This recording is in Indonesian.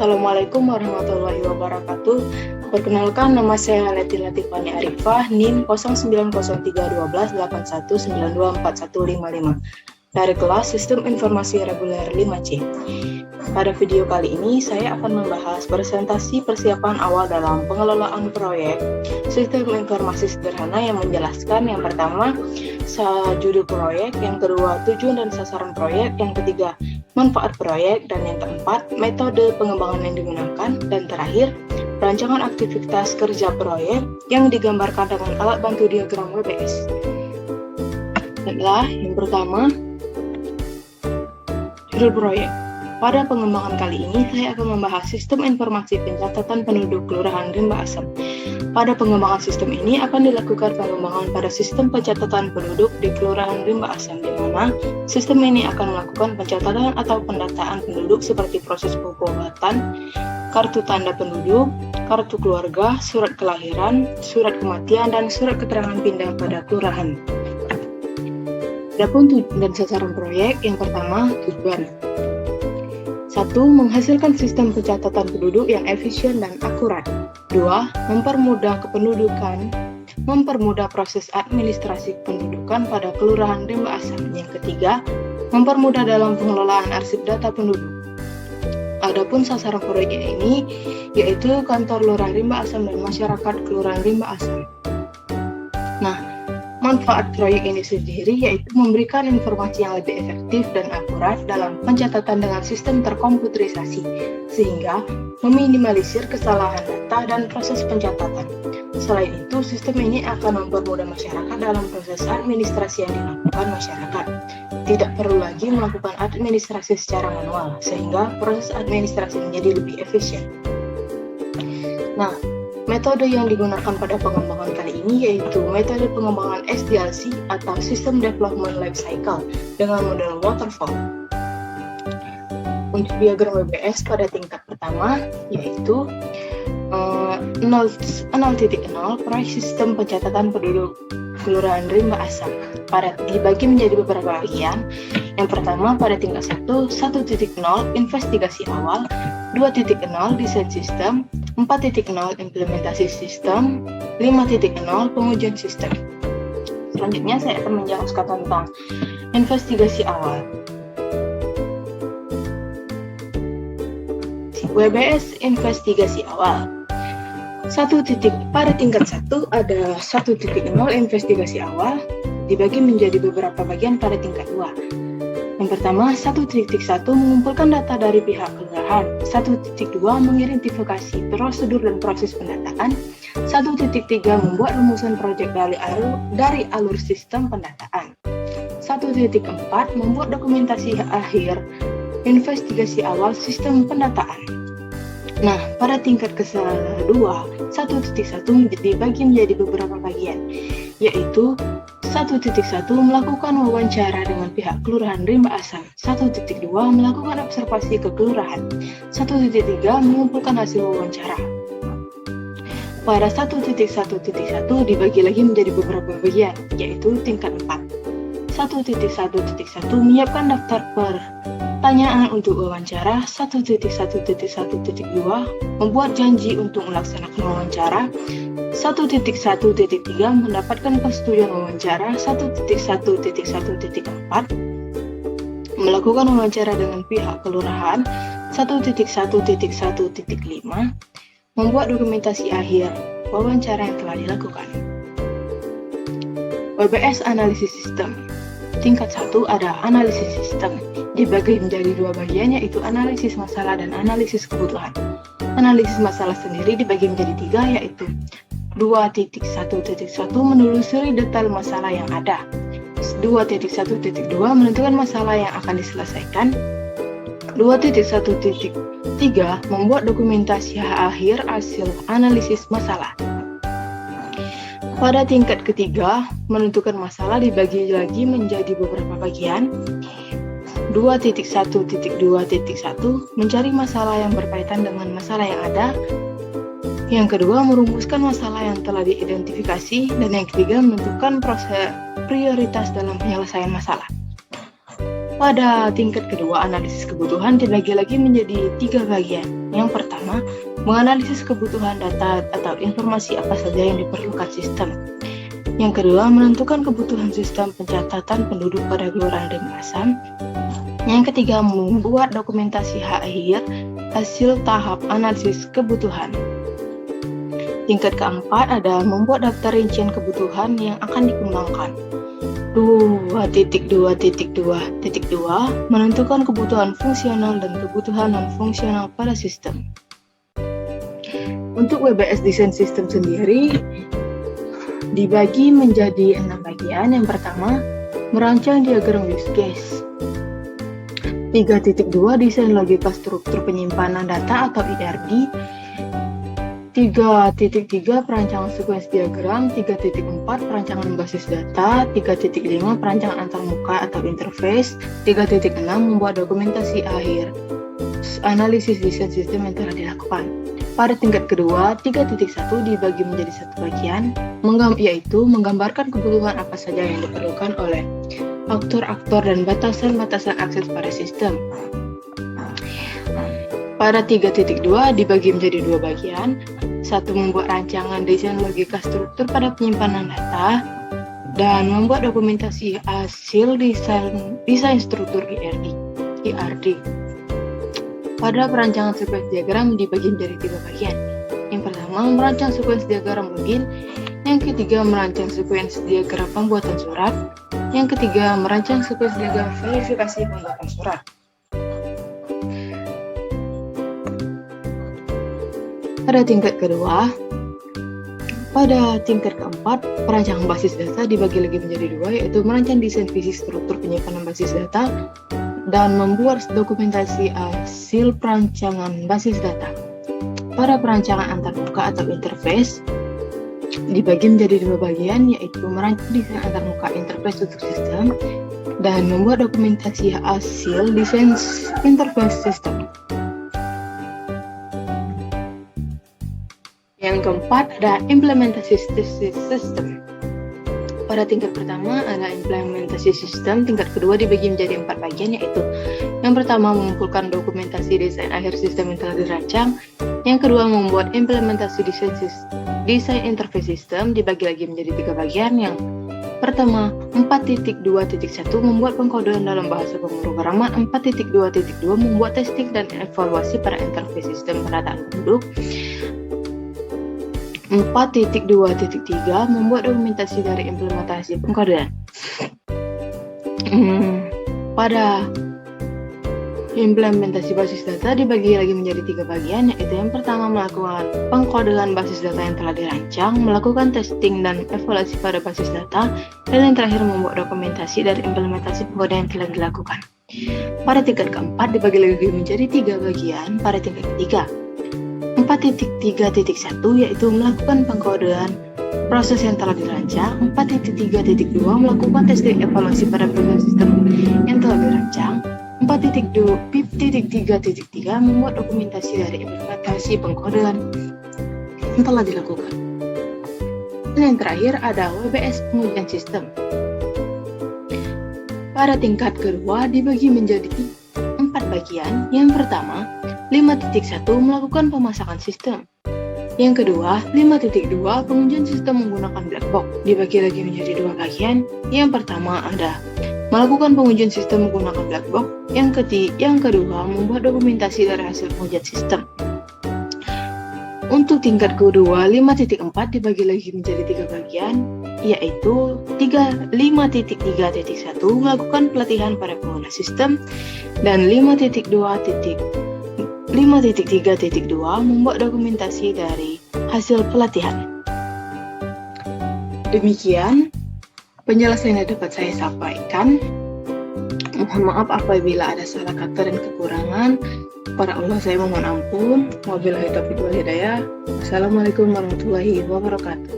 Assalamualaikum warahmatullahi wabarakatuh. Perkenalkan, nama saya Leti Latifani Arifah, NIM 09031281924155 dari kelas Sistem Informasi Reguler 5C. Pada video kali ini, saya akan membahas presentasi persiapan awal dalam pengelolaan proyek Sistem Informasi Sederhana yang menjelaskan yang pertama, judul proyek, yang kedua, tujuan dan sasaran proyek, yang ketiga, manfaat proyek, dan yang keempat, metode pengembangan yang digunakan, dan terakhir, rancangan aktivitas kerja proyek yang digambarkan dengan alat bantu diagram WBS. Baiklah, yang pertama, judul proyek. Pada pengembangan kali ini, saya akan membahas sistem informasi pencatatan penduduk Kelurahan Rimba Asem. Pada pengembangan sistem ini akan dilakukan pengembangan pada sistem pencatatan penduduk di Kelurahan Rimba Asem, di mana sistem ini akan melakukan pencatatan atau pendataan penduduk seperti proses pengobatan, kartu tanda penduduk, kartu keluarga, surat kelahiran, surat kematian, dan surat keterangan pindah pada kelurahan. Adapun tujuan dan sasaran proyek, yang pertama, tujuan. 1. Menghasilkan sistem pencatatan penduduk yang efisien dan akurat. 2. Mempermudah kependudukan, mempermudah proses administrasi kependudukan pada Kelurahan Rimba Asem. Yang ketiga, mempermudah dalam pengelolaan arsip data penduduk. Adapun sasaran proyek ini yaitu kantor Lurah Rimba Asem dan masyarakat Kelurahan Rimba Asem. Nah, manfaat proyek ini sendiri yaitu memberikan informasi yang lebih efektif dan akurat dalam pencatatan dengan sistem terkomputerisasi, sehingga meminimalisir kesalahan data dan proses pencatatan. Selain itu, sistem ini akan mempermudah masyarakat dalam proses administrasi yang dilakukan masyarakat. Tidak perlu lagi melakukan administrasi secara manual, sehingga proses administrasi menjadi lebih efisien. Nah, metode yang digunakan pada pengembangan kali ini yaitu metode pengembangan SDLC atau System Development Life Cycle dengan model waterfall. Untuk diagram WBS pada tingkat pertama yaitu 0.0 proyek sistem pencatatan penduduk Kelurahan Rimba Asem dibagi menjadi beberapa bagian. Yang pertama pada tingkat 1, 1.0 investigasi awal, 2.0 desain sistem, 4.0 implementasi sistem, 5.0 pengujian sistem. Selanjutnya saya akan menjelaskan tentang investigasi awal. WBS investigasi awal. Pada tingkat 1 ada 1.0 investigasi awal dibagi menjadi beberapa bagian pada tingkat 2. Yang pertama, 1.1 mengumpulkan data dari pihak kelurahan, 1.2 mengidentifikasi prosedur dan proses pendataan, 1.3 membuat rumusan proyek dari alur sistem pendataan, 1.4 membuat dokumentasi akhir investigasi awal sistem pendataan. Nah, pada tingkat kedua, 1.1 dibagi menjadi beberapa bagian, yaitu 1.1 melakukan wawancara dengan pihak Kelurahan Rimba Asem, 1.2 melakukan observasi ke kelurahan, 1.3 mengumpulkan hasil wawancara. Pada 1.1.1 dibagi lagi menjadi beberapa bagian, yaitu tingkat 4. 1.1.1 menyiapkan daftar pertanyaan untuk wawancara, 1.1.1.2 membuat janji untuk melaksanakan wawancara, 1.1.3 mendapatkan persetujuan wawancara, 1.1.1.4 melakukan wawancara dengan pihak kelurahan, 1.1.1.5 membuat dokumentasi akhir wawancara yang telah dilakukan. WBS analisis sistem. Tingkat 1 ada analisis sistem, dibagi menjadi dua bagian yaitu analisis masalah dan analisis kebutuhan. Analisis masalah sendiri dibagi menjadi 3 yaitu 2.1.1 menelusuri detail masalah yang ada, 2.1.2 menentukan masalah yang akan diselesaikan, 2.1.3 membuat dokumentasi akhir hasil analisis masalah. Pada tingkat ketiga, menentukan masalah dibagi lagi menjadi beberapa bagian. 2.1.2.1 mencari masalah yang berkaitan dengan masalah yang ada. Yang kedua, merumuskan masalah yang telah diidentifikasi. Dan yang ketiga, menentukan proses prioritas dalam penyelesaian masalah. Pada tingkat kedua, analisis kebutuhan dibagi lagi menjadi 3 bagian, Yang pertama, menganalisis kebutuhan data atau informasi apa saja yang diperlukan sistem. Yang kedua, menentukan kebutuhan sistem pencatatan penduduk pada kelurahan dan desa. Yang ketiga, membuat dokumentasi akhir hasil tahap analisis kebutuhan. Tingkat keempat ada membuat daftar rincian kebutuhan yang akan dikembangkan. 2.2.2.2 menentukan kebutuhan fungsional dan kebutuhan non-fungsional pada sistem. Untuk WBS desain sistem sendiri dibagi menjadi 6 bagian. Yang pertama, merancang diagram use case. 3.2 desain logika struktur penyimpanan data atau IRD. 3.3 perancangan sequence diagram. 3.4 perancangan basis data. 3.5 perancangan antarmuka atau interface. 3.6 membuat dokumentasi akhir analisis desain sistem yang telah dilakukan. Pada tingkat kedua, 3.1 dibagi menjadi satu bagian, yaitu menggambarkan kebutuhan apa saja yang diperlukan oleh aktor-aktor dan batasan-batasan akses pada sistem. Pada 3.2 dibagi menjadi dua bagian. Satu, membuat rancangan desain logika struktur pada penyimpanan data dan membuat dokumentasi hasil desain struktur IRD. Pada perancangan sequence diagram dibagi menjadi tiga bagian. Yang pertama, merancang sequence diagram login. Yang ketiga, merancang sequence diagram pembuatan surat. Yang ketiga, merancang sequence diagram verifikasi pembuatan surat. Pada tingkat kedua, pada tingkat keempat, perancangan basis data dibagi lagi menjadi dua, yaitu merancang desain visi struktur penyimpanan basis data dan membuat dokumentasi hasil perancangan basis data. Pada perancangan antarmuka atau interface dibagi menjadi dua bagian, yaitu merancang desain antarmuka interface untuk sistem dan membuat dokumentasi hasil desain interface sistem. Yang keempat ada implementasi sistem. Pada tingkat pertama ada implementasi sistem, tingkat kedua dibagi menjadi 4 bagian, yaitu yang pertama mengumpulkan dokumentasi desain akhir sistem yang telah dirancang. Yang kedua membuat implementasi desain interface sistem, dibagi lagi menjadi 3 bagian. Yang pertama 4.2.1 membuat pengkodean dalam bahasa pemrograman. 4.2.2 membuat testing dan evaluasi pada interface sistem penataan penduduk. 4.2.3 membuat dokumentasi dari implementasi pengkodean. Pada implementasi basis data dibagi lagi menjadi 3 bagian, yaitu yang pertama melakukan pengkodean basis data yang telah dirancang, melakukan testing dan evaluasi pada basis data, dan yang terakhir membuat dokumentasi dari implementasi pengkodean yang telah dilakukan. Pada tingkat keempat dibagi lagi menjadi 3 bagian. Pada tingkat ketiga 4.3.1 yaitu melakukan pengkodean proses yang telah dirancang. 4.3.2 melakukan testing evaluasi pada proses sistem yang telah dirancang. 4.3.3 membuat dokumentasi dari implementasi pengkodean yang telah dilakukan. Dan yang terakhir ada WBS pengujian sistem. Pada tingkat kedua dibagi menjadi 4 bagian. Yang pertama 5.1 melakukan pemasakan sistem. Yang kedua 5.2 pengujian sistem menggunakan black box, dibagi lagi menjadi 2 bagian. Yang pertama ada melakukan pengujian sistem menggunakan black box. Yang kedua membuat dokumentasi dari hasil pengujian sistem. Untuk tingkat kedua 5.4 dibagi lagi menjadi 3 bagian, yaitu 5.3.1 melakukan pelatihan pada pengguna sistem, dan 5.3.2 membuat dokumentasi dari hasil pelatihan. Demikian penjelasan yang dapat saya sampaikan. Mohon maaf apabila ada salah kata dan kekurangan. Kepada Allah saya mohon ampun. Wabillahi taufiq wal hidayah. Wassalamualaikum warahmatullahi wabarakatuh.